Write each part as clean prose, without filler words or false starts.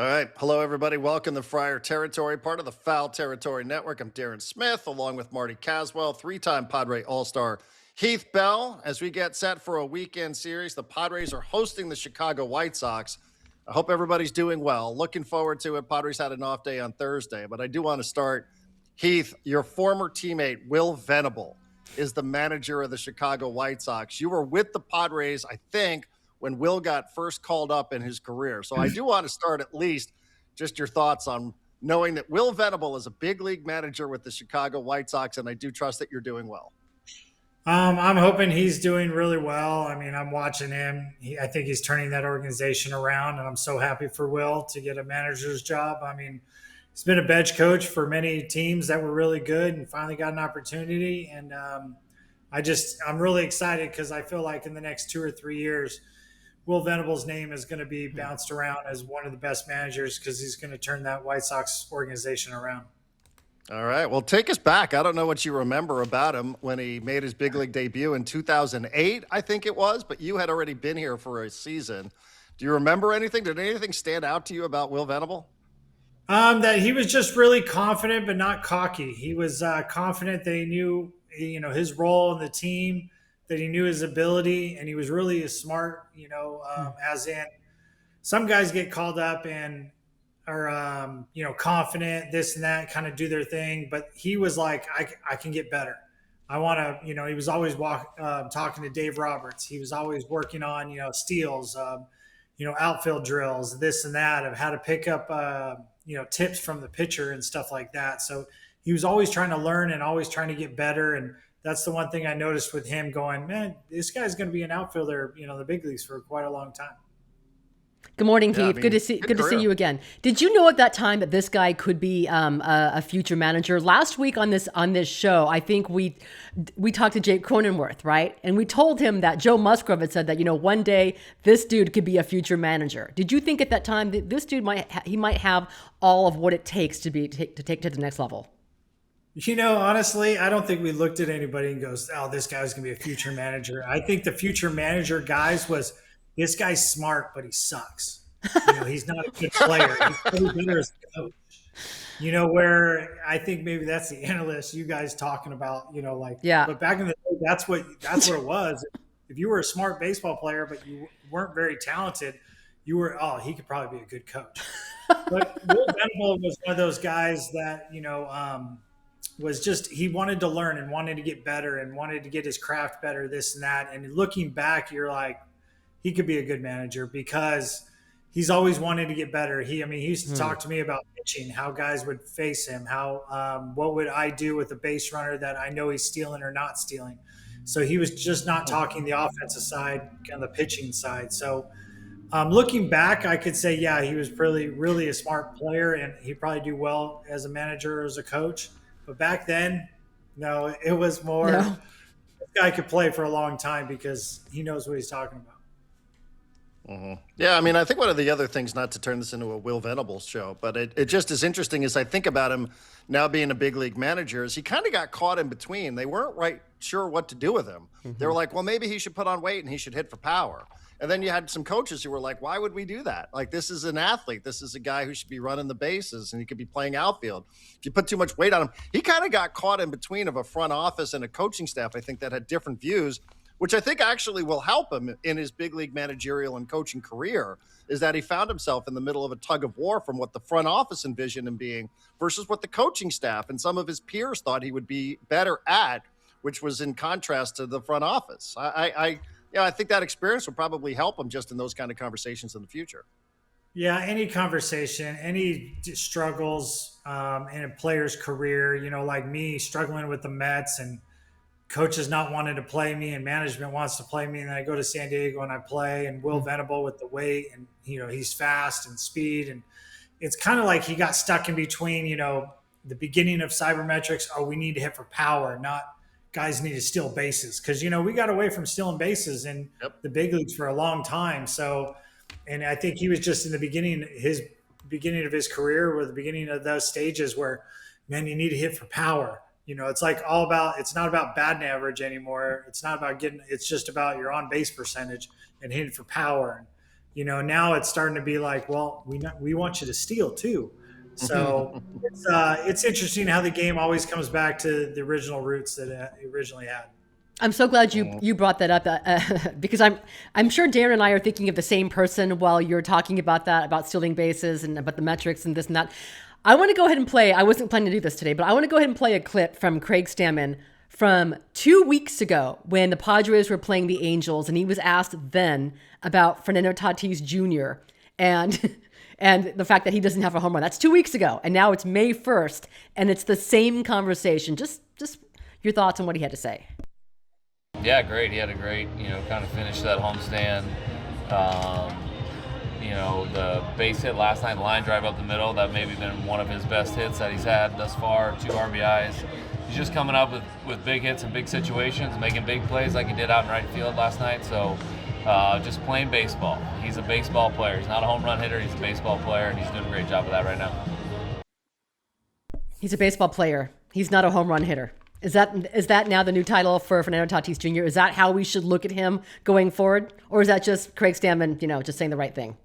All right. Hello, everybody. Welcome to Friar Territory, part of the Foul Territory Network. I'm Darren Smith, along with Marty Caswell, three-time Padre All-Star Heath Bell. As we get set for a weekend series, the Padres are hosting the Chicago White Sox. I hope everybody's doing well. Looking forward to it. Padres had an off day on Thursday, but I do want to start. Heath, your former teammate, Will Venable, is the manager of the Chicago White Sox. You were with the Padres, I think, when Will got first called up in his career. So I do want to start at least just your thoughts on knowing that Will Venable is a big league manager with the Chicago White Sox, and I do trust that you're doing well. I'm hoping he's doing really well. I mean, I'm watching him. I think he's turning that organization around, and I'm so happy for Will to get a manager's job. I mean, he's been a bench coach for many teams that were really good and finally got an opportunity. And I'm really excited because I feel like in the next 2 or 3 years, Will Venable's name is going to be bounced around as one of the best managers because he's going to turn that White Sox organization around. All right. Well, take us back. I don't know what you remember about him when he made his big league debut in 2008, I think it was, but you had already been here for a season. Do you remember anything? Did anything stand out to you about Will Venable? That he was just really confident, but not cocky. He was confident that he knew, his role in the team, that he knew his ability, and he was really smart. As in, some guys get called up and are, confident, this and that, kind of do their thing, but he was like, I can get better. I want to, he was always talking to Dave Roberts. He was always working on, steals, outfield drills, this and that, of how to pick up, tips from the pitcher and stuff like that. So he was always trying to learn and always trying to get better. And that's the one thing I noticed with him going, man, this guy's going to be an outfielder, the big leagues for quite a long time. Good morning, Heath. Good to see you again. Did you know at that time that this guy could be a future manager? Last week on this show, I think we talked to Jake Cronenworth, right? And we told him that Joe Musgrove had said that one day this dude could be a future manager. Did you think at that time that this dude might have all of what it takes to take to the next level? Honestly, I don't think we looked at anybody and goes, "Oh, this guy's going to be a future manager." I think the future manager guys was, this guy's smart, but he sucks. He's not a good player. He's pretty better as a coach. Where I think maybe that's the analyst you guys talking about, Yeah. But back in the day, that's what it was. If you were a smart baseball player, but you weren't very talented, you were, he could probably be a good coach. But Will Venable was one of those guys that, was just, he wanted to learn and wanted to get better and wanted to get his craft better, this and that. And looking back, you're like, he could be a good manager because he's always wanted to get better. He used to talk to me about pitching, how guys would face him, how what would I do with a base runner that I know he's stealing or not stealing. So he was just not talking the offensive side, on the pitching side. So looking back, I could say, yeah, he was really a smart player, and he'd probably do well as a manager or as a coach. But back then, no, it was more, this guy could play for a long time because he knows what he's talking about. Mm-hmm. Yeah, I think one of the other things, not to turn this into a Will Venable show, but it just is interesting as I think about him now being a big league manager, is he kind of got caught in between. They weren't sure what to do with him. Mm-hmm. They were like, well, maybe he should put on weight and he should hit for power. And then you had some coaches who were like, why would we do that? Like, this is an athlete. This is a guy who should be running the bases and he could be playing outfield. If you put too much weight on him, he kind of got caught in between of a front office and a coaching staff, I think, that had different views, which I think actually will help him in his big league managerial and coaching career, is that he found himself in the middle of a tug of war from what the front office envisioned him being versus what the coaching staff and some of his peers thought he would be better at, which was in contrast to the front office. I think that experience will probably help him just in those kind of conversations in the future. Yeah, any conversation, any struggles in a player's career, like me struggling with the Mets and coaches not wanting to play me and management wants to play me, and then I go to San Diego and I play, and Will Venable with the weight, and he's fast and speed, and it's kind of like he got stuck in between the beginning of cybermetrics. We need to hit for power, not guys need to steal bases, because we got away from stealing bases in the big leagues for a long time. So, and I think he was just in the beginning of his career, or the beginning of those stages where, man, you need to hit for power. It's like it's not about batting average anymore. It's not about it's just about your on base percentage and hitting for power. Now it's starting to be like, well, we want you to steal too. So it's interesting how the game always comes back to the original roots that it originally had. I'm so glad you brought that up because I'm sure Darren and I are thinking of the same person while you're talking about that, about stealing bases and about the metrics and this and that. I want to go ahead and play. I wasn't planning to do this today, but I want to go ahead and play a clip from Craig Stammen from 2 weeks ago when the Padres were playing the Angels, and he was asked then about Fernando Tatis Jr. and and the fact that he doesn't have a home run. That's 2 weeks ago, and now it's May 1st, and it's the same conversation. Just your thoughts on what he had to say. Yeah, great. He had a great, kind of finish that homestand. The base hit last night, the line drive up the middle, that maybe been one of his best hits that he's had thus far, 2 RBIs. He's just coming up with big hits in big situations, making big plays like he did out in right field last night. So just playing baseball. He's a baseball player. He's not a home run hitter. He's a baseball player, and he's doing a great job of that right now. He's a baseball player. He's not a home run hitter. Is that now the new title for Fernando Tatis Jr.? Is that how we should look at him going forward? Or is that just Craig Stammen, just saying the right thing?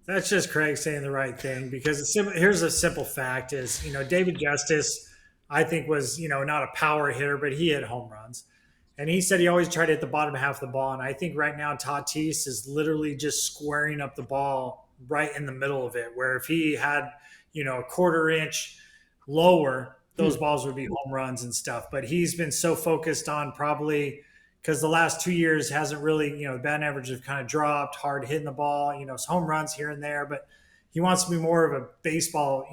That's just Craig saying the right thing, because here's a simple fact is, David Justice, I think, was, not a power hitter, but he hit home runs. And he said he always tried to hit the bottom half of the ball. And I think right now Tatis is literally just squaring up the ball right in the middle of it, where if he had, a quarter inch lower, those balls would be home runs and stuff. But he's been so focused on, probably because the last 2 years hasn't really, the batting average have kind of dropped, hard hitting the ball, it's home runs here and there. But he wants to be more of a baseball,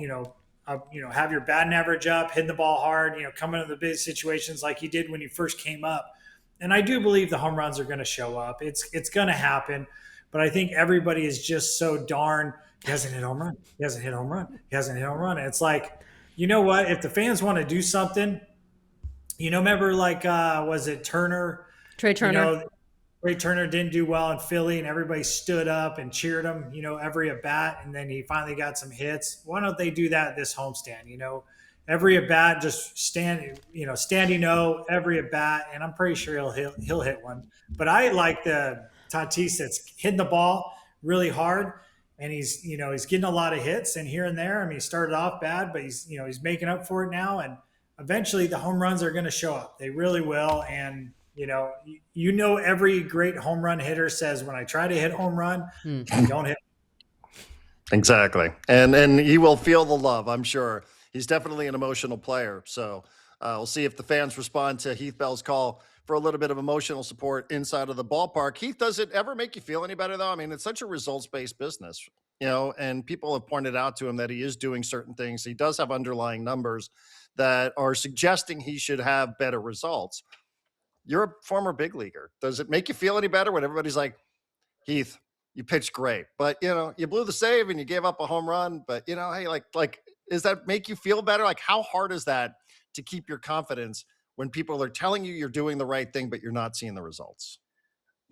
have your batting average up, hitting the ball hard, coming into the big situations like he did when he first came up. And I do believe the home runs are going to show up. It's going to happen. But I think everybody is just so darn, he hasn't hit home run. He hasn't hit home run. He hasn't hit home run. And it's like, you know what? If the fans want to do something, remember was it Turner? Trey Turner. Trey Turner didn't do well in Philly, and everybody stood up and cheered him, every at bat, and then he finally got some hits. Why don't they do that this homestand? Every at bat, just standing O every at bat, and I'm pretty sure he'll hit one. But I like the Tatis that's hitting the ball really hard, and he's getting a lot of hits and here and there. I mean, he started off bad, but he's making up for it now, and eventually the home runs are going to show up. They really will, and every great home run hitter says, when I try to hit home run, I don't hit. Exactly. And he will feel the love, I'm sure. He's definitely an emotional player. So we'll see if the fans respond to Heath Bell's call for a little bit of emotional support inside of the ballpark. Heath, does it ever make you feel any better, though? I mean, it's such a results-based business, and people have pointed out to him that he is doing certain things. He does have underlying numbers that are suggesting he should have better results. You're a former big leaguer. Does it make you feel any better when everybody's like, Heath, you pitched great, but you blew the save and you gave up a home run, but hey, like, does that make you feel better? Like, how hard is that to keep your confidence when people are telling you you're doing the right thing, but you're not seeing the results?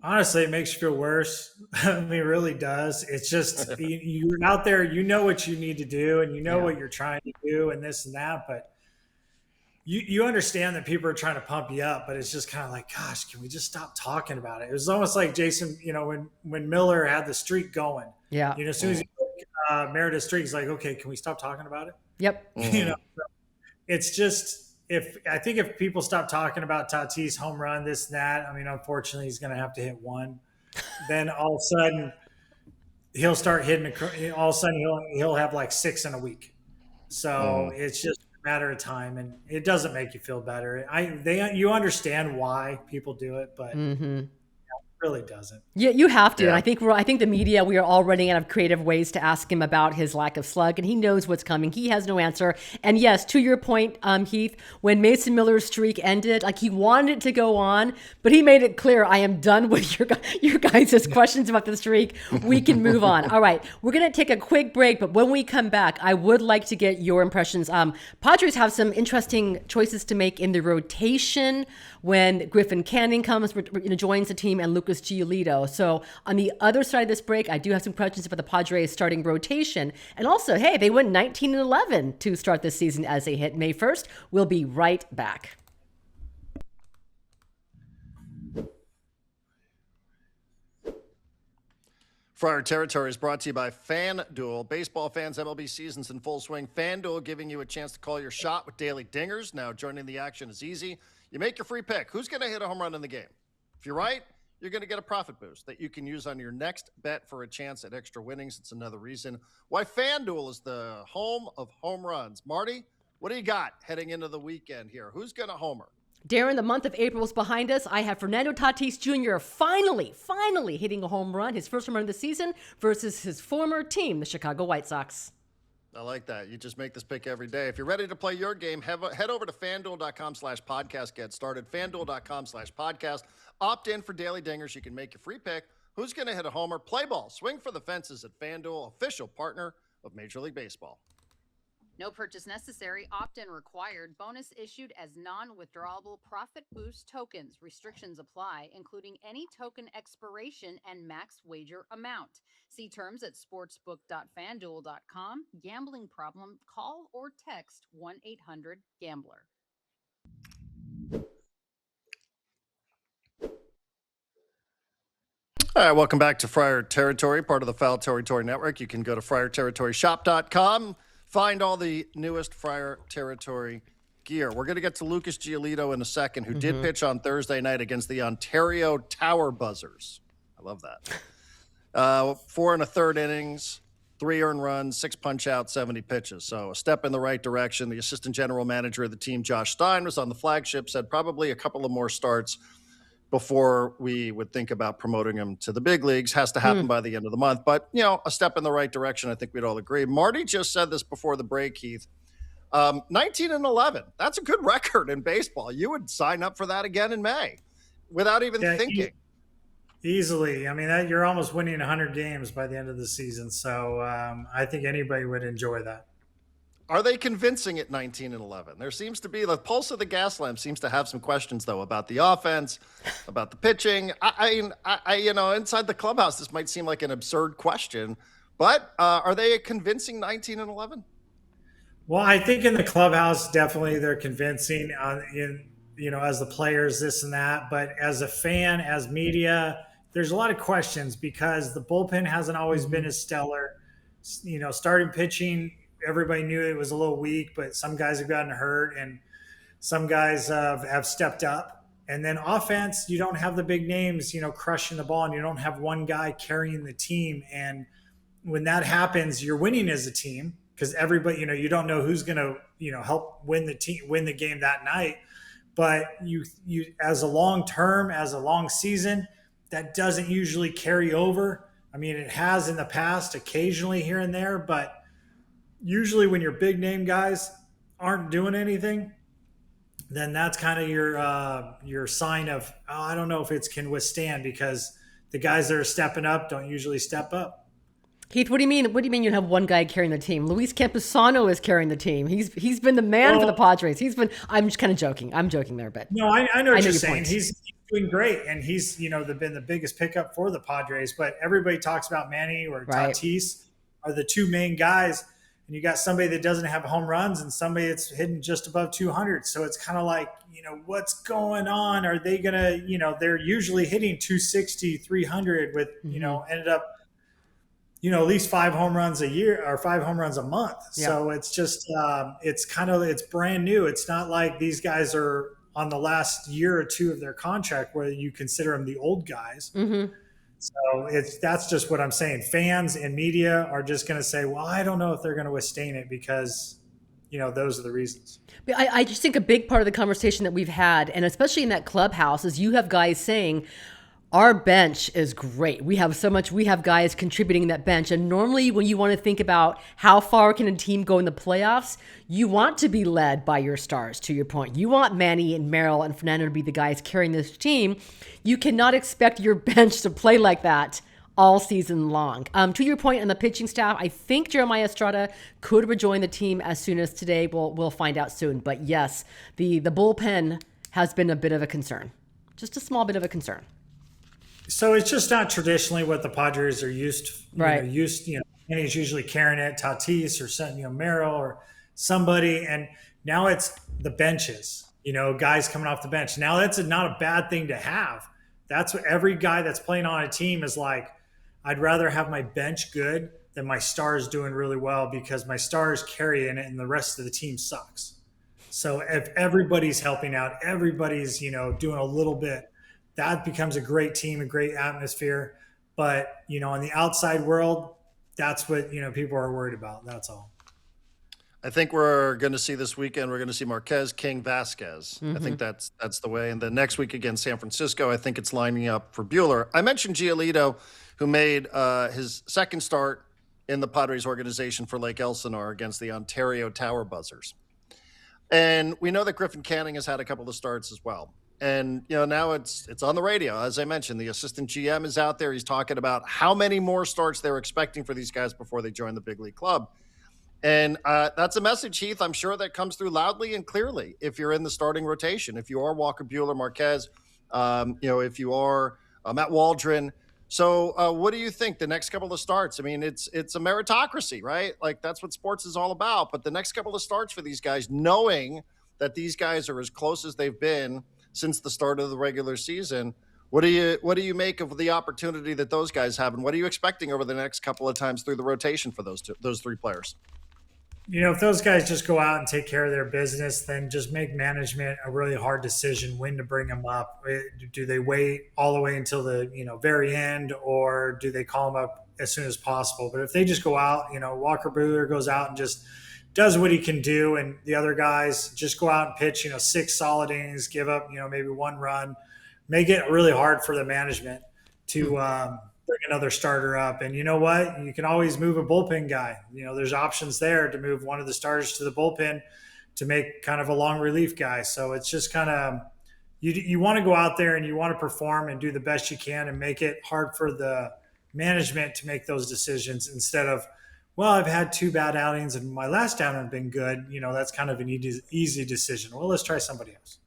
Honestly, it makes you feel worse. I mean, it really does. It's just, you're out there, what you need to do, and what you're trying to do and this and that, but you understand that people are trying to pump you up, but it's just kind of like, gosh, can we just stop talking about it? It was almost like Jason, when Miller had the streak going. Yeah. As soon as he Meredith's streak, he's like, okay, can we stop talking about it? Yep. It's just, I think if people stop talking about Tatis home run, this and that, I mean, unfortunately, he's going to have to hit one. Then all of a sudden, he'll start hitting. All of a sudden, he'll have like 6 in a week. So it's just matter of time, and it doesn't make you feel better. You understand why people do it, but it really doesn't. Yeah, you have to. Yeah. And I think the media, we are all running out of creative ways to ask him about his lack of slug, and he knows what's coming. He has no answer. And yes, to your point, Heath, when Mason Miller's streak ended, like, he wanted it to go on, but he made it clear, I am done with your guys' questions about the streak. We can move on. All right, we're going to take a quick break, but when we come back, I would like to get your impressions. Padres have some interesting choices to make in the rotation when Griffin Canning joins the team, and Lucas Giolito. So on the other side of this break, I do have some questions about the Padres starting rotation. And also, hey, they went 19-11 to start this season as they hit May 1st. We'll be right back. Friar Territory is brought to you by FanDuel. Baseball fans, MLB season's in full swing. FanDuel giving you a chance to call your shot with daily dingers. Now joining the action is easy. You make your free pick. Who's going to hit a home run in the game? If you're right, you're going to get a profit boost that you can use on your next bet for a chance at extra winnings. It's another reason why FanDuel is the home of home runs. Marty, what do you got heading into the weekend here? Who's going to homer? Darren, the month of April is behind us. I have Fernando Tatis Jr. finally hitting a home run, his first home run of the season versus his former team, the Chicago White Sox. I like that. You just make this pick every day. If you're ready to play your game, head over to FanDuel.com/podcast. Get started. FanDuel.com/podcast. Opt in for daily dingers. You can make your free pick. Who's going to hit a homer? Play ball. Swing for the fences at FanDuel, official partner of Major League Baseball. No purchase necessary. Opt-in required. Bonus issued as non-withdrawable profit boost tokens. Restrictions apply, including any token expiration and max wager amount. See terms at sportsbook.fanduel.com. Gambling problem? Call or text 1-800-GAMBLER. All right, welcome back to Friar Territory, part of the Foul Territory Network. You can go to friarterritoryshop.com. Find all the newest Friar Territory gear. We're going to get to Lucas Giolito in a second, who did pitch on Thursday night against the Ontario Tower Buzzers. I love that. 4 1/3 innings, 3 earned runs, 6 punch-outs, 70 pitches. So a step in the right direction. The assistant general manager of the team, Josh Stein, was on the flagship, said probably a couple of more starts before we would think about promoting him to the big leagues. Has to happen by the end of the month. But, a step in the right direction, I think we'd all agree. Marty just said this before the break, Heath. 19-11. That's a good record in baseball. You would sign up for that again in May without even thinking. Easily. I mean, you're almost winning 100 games by the end of the season. So I think anybody would enjoy that. Are they convincing at 19-11? There seems to be the pulse of the gas lamp seems to have some questions though about the offense, about the pitching. I inside the clubhouse, this might seem like an absurd question, but are they a convincing 19-11? Well, I think in the clubhouse, definitely they're convincing as the players, this and that. But as a fan, as media, there's a lot of questions because the bullpen hasn't always been as stellar. Starting pitching, everybody knew it was a little weak, but some guys have gotten hurt and some guys have stepped up. And then offense, you don't have the big names, crushing the ball, and you don't have one guy carrying the team. And when that happens, you're winning as a team because everybody, you don't know who's going to, help win the game that night. But you as a long season, that doesn't usually carry over. I mean, it has in the past occasionally here and there, but usually when your big name guys aren't doing anything, then that's kind of your sign of, I don't know if it can withstand because the guys that are stepping up don't usually step up. Heath, what do you mean? What do you mean you have one guy carrying the team? Luis Campusano is carrying the team. He's been the man for the Padres. I'm just kind of joking. I'm joking there, but no, I know what you're saying. He's doing great, and he's been the biggest pickup for the Padres. But everybody talks about Manny or Tatis are the two main guys. And you got somebody that doesn't have home runs and somebody that's hitting just above 200. So it's kind of like, what's going on? Are they going to, they're usually hitting 260, 300 with, ended up, at least 5 home runs a year or 5 home runs a month. Yeah. So it's just, it's brand new. It's not like these guys are on the last year or two of their contract where you consider them the old guys. Mm-hmm. So that's just what I'm saying. Fans and media are just going to say, well, I don't know if they're going to withstand it because, those are the reasons. I just think a big part of the conversation that we've had, and especially in that clubhouse, is you have guys saying, our bench is great. We have guys contributing that bench. And normally when you want to think about how far can a team go in the playoffs, you want to be led by your stars, to your point. You want Manny and Merrill and Fernando to be the guys carrying this team. You cannot expect your bench to play like that all season long. To your point on the pitching staff, I think Jeremiah Estrada could rejoin the team as soon as today. We'll find out soon. But yes, the bullpen has been a bit of a concern. Just a small bit of a concern. So it's just not traditionally what the Padres are used to. Right. And he's usually carrying it, Tatis or Merrill or somebody. And now it's the benches, guys coming off the bench. Now that's not a bad thing to have. That's what every guy that's playing on a team is like, I'd rather have my bench good than my stars doing really well, because my stars carrying it and the rest of the team sucks. So if everybody's helping out, everybody's, doing a little bit, that becomes a great team, a great atmosphere. But, in the outside world, that's what, people are worried about. That's all. I think we're going to see this weekend, we're going to see Marquez, King, Vasquez. I think that's the way. And the next week against San Francisco, I think it's lining up for Buehler. I mentioned Giolito, who made his second start in the Padres organization for Lake Elsinore against the Ontario Tower Buzzers. And we know that Griffin Canning has had a couple of starts as well. And, now it's on the radio. As I mentioned, the assistant GM is out there. He's talking about how many more starts they're expecting for these guys before they join the big league club. And that's a message, Heath, I'm sure that comes through loudly and clearly if you're in the starting rotation. If you are Walker Buehler, Marquez, if you are Matt Waldron. So what do you think the next couple of starts? I mean, it's a meritocracy, right? Like, that's what sports is all about. But the next couple of starts for these guys, knowing that these guys are as close as they've been since the start of the regular season, what do you make of the opportunity that those guys have, and what are you expecting over the next couple of times through the rotation for those three players? If those guys just go out and take care of their business, then just make management a really hard decision when to bring them up. Do they wait all the way until the very end, or do they call them up as soon as possible? But if they just go out, Walker Buehler goes out and just does what he can do, and the other guys just go out and pitch 6 solid innings, give up maybe 1 run, make it really hard for the management to bring another starter up. And you know what? You can always move a bullpen guy. There's options there to move one of the starters to the bullpen to make kind of a long relief guy. So it's just kind of, you want to go out there and you want to perform and do the best you can and make it hard for the management to make those decisions, instead of, well, I've had 2 bad outings and my last outing has been good. That's kind of an easy decision. Well, let's try somebody else.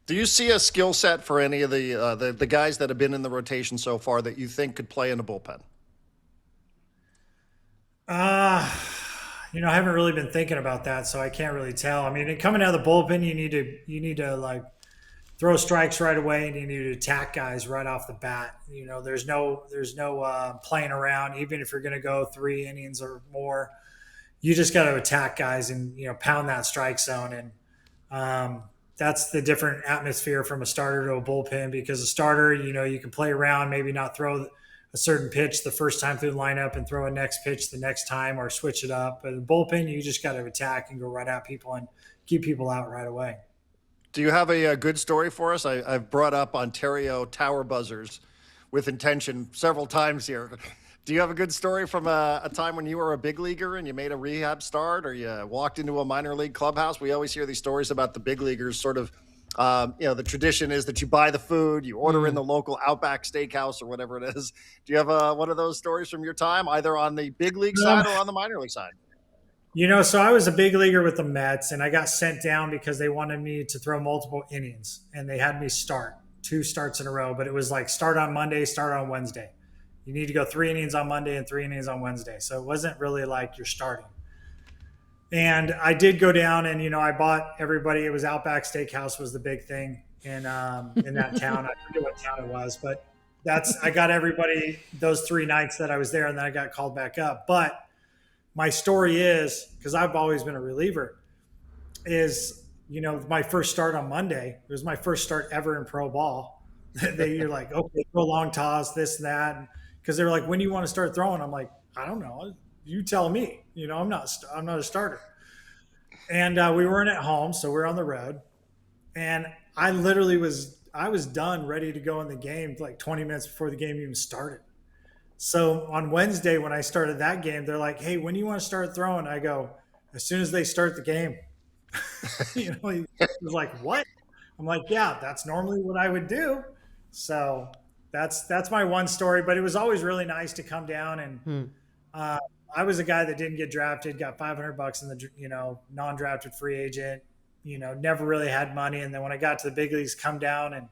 Do you see a skill set for any of the guys that have been in the rotation so far that you think could play in the bullpen? I haven't really been thinking about that, so I can't really tell. I mean, coming out of the bullpen, you need to like throw strikes right away, and you need to attack guys right off the bat. There's no playing around. Even if you're going to go 3 innings or more, you just got to attack guys and pound that strike zone. And that's the different atmosphere from a starter to a bullpen, because a starter, you can play around, maybe not throw a certain pitch the first time through the lineup and throw a next pitch the next time, or switch it up. But in the bullpen, you just got to attack and go right at people and keep people out right away. Do you have a good story for us? I've brought up Ontario Tower Buzzers with intention several times here. Do you have a good story from a time when you were a big leaguer and you made a rehab start, or you walked into a minor league clubhouse? We always hear these stories about the big leaguers sort of, the tradition is that you buy the food, you order in the local Outback Steakhouse or whatever it is. Do you have one of those stories from your time, either on the big league side or on the minor league side? So I was a big leaguer with the Mets, and I got sent down because they wanted me to throw multiple innings, and they had me start 2 starts in a row. But it was like start on Monday, start on Wednesday. You need to go 3 innings on Monday and 3 innings on Wednesday. So it wasn't really like you're starting. And I did go down and, I bought everybody. It was Outback Steakhouse was the big thing in that town. I forget what town it was, but I got everybody those 3 nights that I was there, and then I got called back up. But my story is, because I've always been a reliever, is, my first start on Monday, it was my first start ever in pro ball. You're like, okay, throw long toss, this and that. Because they were like, when do you want to start throwing? I'm like, I don't know. You tell me. I'm not a starter. And we weren't at home, so we're on the road. And I literally was done, ready to go in the game like 20 minutes before the game even started. So on Wednesday, when I started that game, they're like, hey, when do you want to start throwing? I go, as soon as they start the game. He was like, what? I'm like, yeah, that's normally what I would do. So that's my one story, but it was always really nice to come down. And I was a guy that didn't get drafted, got $500 in the non-drafted free agent, never really had money. And then when I got to the big leagues, come down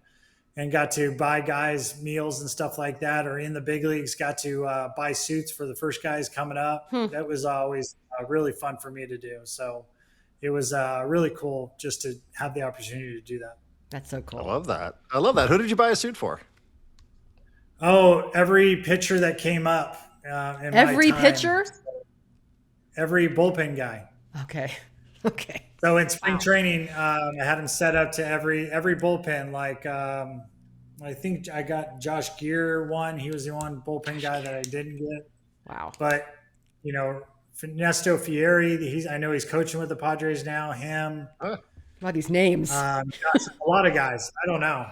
and got to buy guys meals and stuff like that, or in the big leagues, got to buy suits for the first guys coming up. That was always really fun for me to do. So it was really cool just to have the opportunity to do that. That's so cool. I love that. Who did you buy a suit for? Oh, every pitcher that came up. In Every my time. pitcher? Every bullpen guy. Okay. Okay. So in spring training, I had him set up to every bullpen. Like I think I got Josh Gear one. He was the one bullpen guy that I didn't get. Wow. But Ernesto Fieri, I know he's coaching with the Padres now. Him. Wow, these names. A lot of guys. I don't know.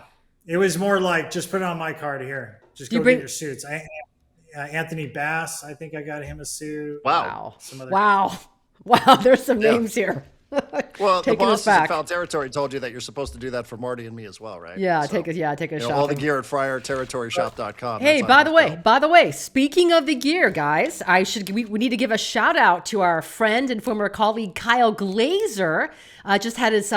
It was more like just put it on my card here. Just go get your suits. Anthony Bass, I think I got him a suit. Wow. Wow. There's some names here. Well, the bosses at Foul Territory told you that you're supposed to do that for Marty and me as well, right? Yeah, take a shot. All the gear at friarterritoryshop.com. Hey, by the way, speaking of the gear, guys, we need to give a shout out to our friend and former colleague Kyle Glazer. Just had his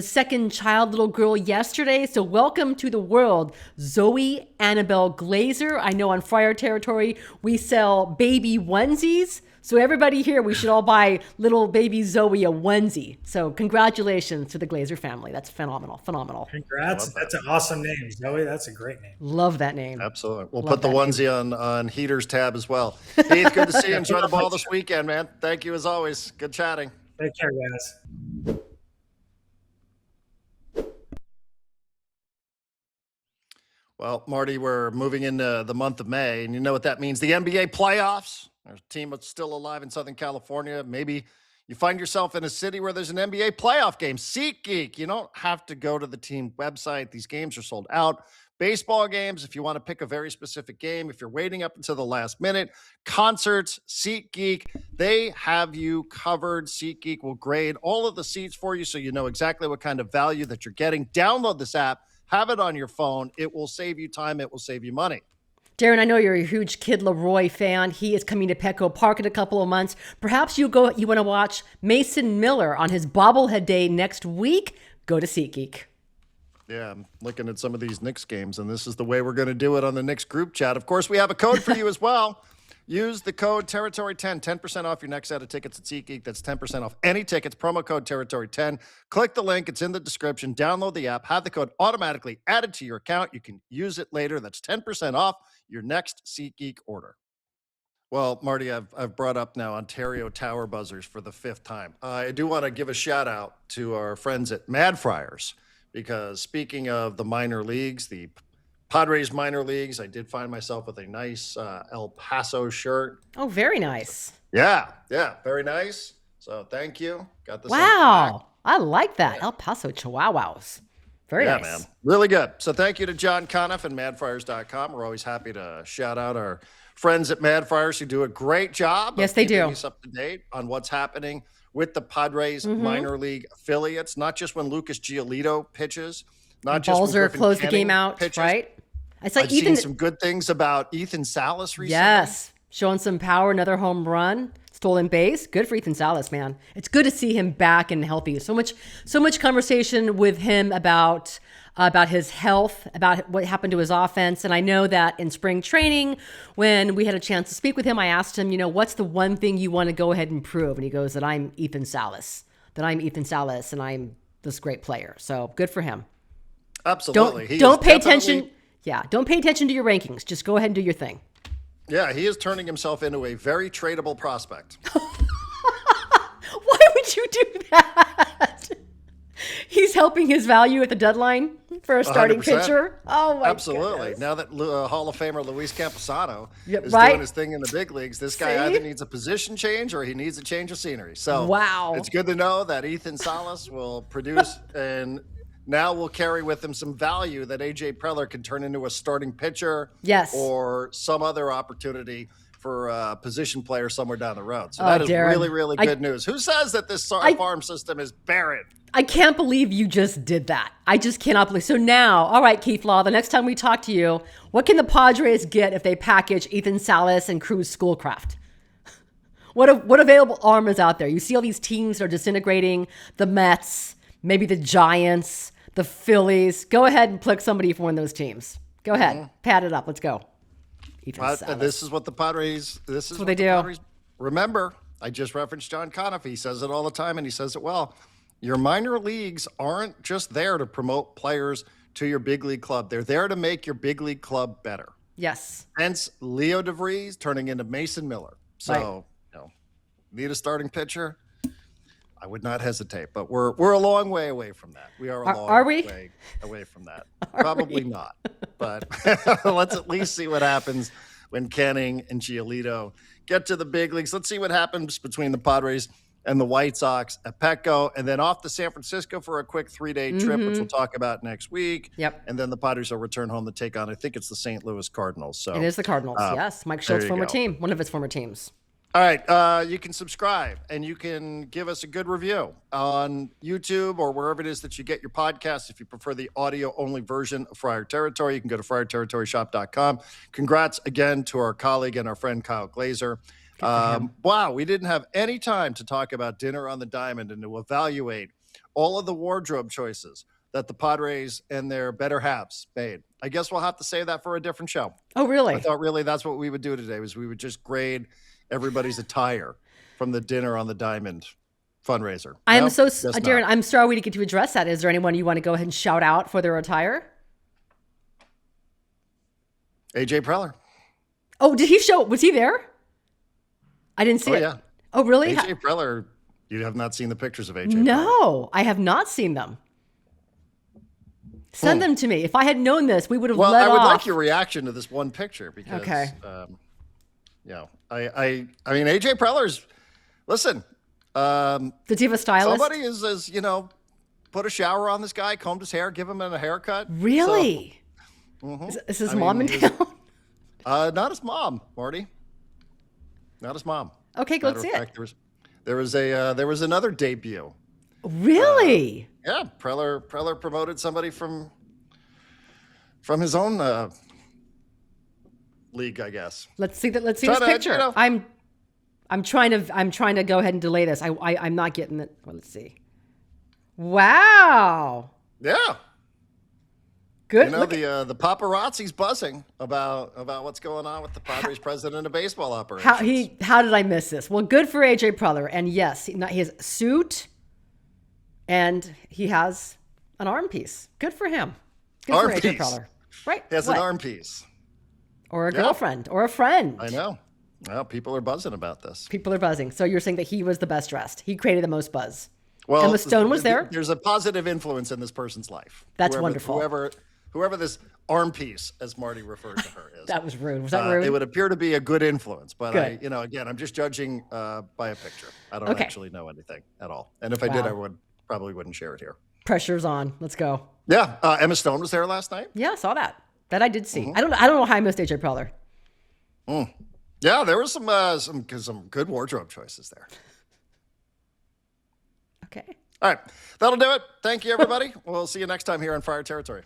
second child, little girl, yesterday. So welcome to the world, Zoe Annabelle Glazer. I know on Friar Territory we sell baby onesies. So everybody here, we should all buy little baby Zoe a onesie. So congratulations to the Glazer family. That's phenomenal. Congrats. That's an awesome name, Zoe. That's a great name. Love that name. Absolutely. We'll put the onesie on Heater's tab as well. Heath, good to see you. Enjoy the ball this weekend, man. Thank you as always. Good chatting. Take care, guys. Well, Marty, we're moving into the month of May, and you know what that means. The NBA playoffs. There's a team that's still alive in Southern California. Maybe you find yourself in a city where there's an NBA playoff game. SeatGeek. You don't have to go to the team website. These games are sold out. Baseball games, if you want to pick a very specific game, if you're waiting up until the last minute, concerts, SeatGeek, they have you covered. SeatGeek will grade all of the seats for you so you know exactly what kind of value that you're getting. Download this app. Have it on your phone. It will save you time. It will save you money. Darren, I know you're a huge Kid Leroy fan. He is coming to Petco Park in a couple of months. Perhaps you want to watch Mason Miller on his bobblehead day next week. Go to SeatGeek. Yeah, I'm looking at some of these Knicks games, and this is the way we're going to do it on the Knicks group chat. Of course, we have a code for you as well. Use the code Territory10, 10% off your next set of tickets at SeatGeek. That's 10% off any tickets. Promo code Territory10. Click the link. It's in the description. Download the app. Have the code automatically added to your account. You can use it later. That's 10% off your next SeatGeek order. Well, Marty, I've brought up now Ontario Tower Buzzers for the 5th time. I do want to give a shout out to our friends at Mad Friars, because speaking of the minor leagues, the Padres minor leagues, I did find myself with a nice El Paso shirt. Oh, very nice. Yeah, very nice. So thank you. Got this. Wow, I like that. El Paso Chihuahuas. Very nice. Yeah, man. Really good. So thank you to John Conniff and madfriars.com. We're always happy to shout out our friends at Mad Friars who do a great job. Yes, they do. Keeping us up to date on what's happening with the Padres minor league affiliates, not just when Lucas Giolito pitches, not just when Balzer closed the game out, pitches. Right? I've seen some good things about Ethan Salas recently. Yes, showing some power, another home run, stolen base. Good for Ethan Salas, man. It's good to see him back and healthy. So much conversation with him about his health, about what happened to his offense. And I know that in spring training, when we had a chance to speak with him, I asked him, what's the one thing you want to go ahead and prove? And he goes, that I'm Ethan Salas, and I'm this great player. So good for him. Absolutely. Don't pay attention. Yeah, don't pay attention to your rankings. Just go ahead and do your thing. Yeah, he is turning himself into a very tradable prospect. Why would you do that? He's helping his value at the deadline for a starting 100%. Pitcher. Oh, my Absolutely. goodness. Now that Hall of Famer Luis Camposano is right? doing his thing in the big leagues, this guy either needs a position change or he needs a change of scenery. So wow. It's good to know that Ethan Salas will produce and now will carry with him some value that A.J. Preller can turn into a starting pitcher. Yes. Or some other opportunity for a position player somewhere down the road. So that is Darren, really, really good news. Who says that this farm system is barren? I can't believe you just did that. I just cannot believe. So now, all right, Keith Law, the next time we talk to you, what can the Padres get if they package Ethan Salas and Cruz Schoolcraft? What available arm is out there? You see all these teams that are disintegrating, the Mets, maybe the Giants, the Phillies. Go ahead and pick somebody for one of those teams. Go ahead. Pat it up. Let's go. This is what the Padres, what they do. Padres, remember, I just referenced John Conniff. He says it all the time, and he says it well. Your minor leagues aren't just there to promote players to your big league club. They're there to make your big league club better. Yes. Hence, Leo DeVries turning into Mason Miller. So, Right. Need a starting pitcher? I would not hesitate, but we're a long way away from that. We are a long way away from that. Probably not, but let's at least see what happens when Canning and Giolito get to the big leagues. Let's see what happens between the Padres and the White Sox at Petco, and then off to San Francisco for a quick 3-day trip, which we'll talk about next week. Yep. And then the Padres will return home to take on, I think it's the St. Louis Cardinals. So It is the Cardinals, yes. Mike Schultz's former team, one of his former teams. All right, you can subscribe and you can give us a good review on YouTube or wherever it is that you get your podcasts. If you prefer the audio-only version of Friar Territory, you can go to friarterritoryshop.com. Congrats again to our colleague and our friend Kyle Glazer. Wow, we didn't have any time to talk about Dinner on the Diamond and to evaluate all of the wardrobe choices that the Padres and their better halves made. I guess we'll have to save that for a different show. Oh, really? I thought really that's what we would do today, was we would just grade everybody's attire from the Dinner on the Diamond fundraiser. I'm Darren, I'm sorry we didn't get to address that. Is there anyone you want to go ahead and shout out for their attire? AJ Preller. Oh, did he show? Was he there? I didn't see it. Yeah. Oh, really? AJ Preller. You have not seen the pictures of AJ Preller. No, I have not seen them. Send them to me. If I had known this, we would have let off. Well, I would like your reaction to this one picture because, okay. I mean, AJ Preller's, listen. Does he have a stylist? Somebody is put a shower on this guy, combed his hair, give him a haircut. Really? So, is his mom in town? Not his mom, Marty. Not his mom. Okay, go see it. There was another debut. Really? Yeah, Preller promoted somebody from his own league, I guess. Let's see this picture. I'm trying to go ahead and delay this. I'm not getting it. Well, let's see. Wow. Yeah. Good. The paparazzi's buzzing about what's going on with the Padres president of baseball operations. How did I miss this? Well, good for AJ Preller, and yes, his suit, and he has an arm piece. Good for him. Good for AJ Preller. Right. He has an arm piece. Or a girlfriend or a friend. I know. Well, people are buzzing about this. People are buzzing. So you're saying that he was the best dressed. He created the most buzz. Well, Emma Stone was there. There's a positive influence in this person's life. That's wonderful. Whoever this arm piece, as Marty referred to her, is. That was rude. Was that rude? It would appear to be a good influence, but again, I'm just judging by a picture. I don't actually know anything at all. And if I did, I probably wouldn't share it here. Pressure's on. Let's go. Yeah, Emma Stone was there last night. Yeah, I saw that. That I did see. I don't know how I missed AJ Preller. Yeah, there was some good wardrobe choices there. Okay. All right, that'll do it. Thank you, everybody. We'll see you next time here on Friar Territory.